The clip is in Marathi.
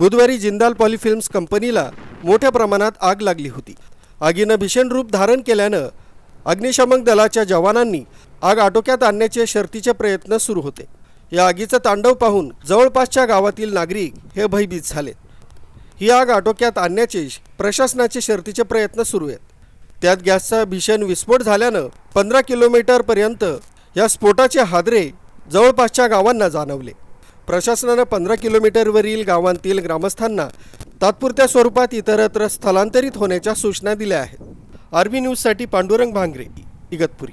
बुधवारी जिंदाल पॉलिफिल्म्स कंपनीला मोठ्या प्रमाणात आग लागली होती। आगीनं भीषण रूप धारण केल्यानं अग्निशमन दलाच्या जवानांनी आग आटोक्यात आणण्याचे शर्थीचे प्रयत्न सुरू होते। या आगीचं तांडव पाहून जवळपासच्या गावातील नागरिक हे भयभीत झाले। ही आग आटोक्यात आणण्याचे प्रशासनाचे शर्थीचे प्रयत्न सुरू आहेत। त्यात गॅसचा भीषण विस्फोट झाल्यानं 15 किलोमीटर पर्यंत या स्फोटाचे हादरे जवळपासच्या गावांना जाणवले। प्रशासनाने 15 किलोमीटरवरील गावांतील ग्रामस्थांना तात्पुरत्या स्वरूपात इतरत्र स्थलांतरित होण्याच्या सूचना दिल्या आहेत। आर्मी न्यूजसाठी पांडुरंग भांगरे, इगतपुरी।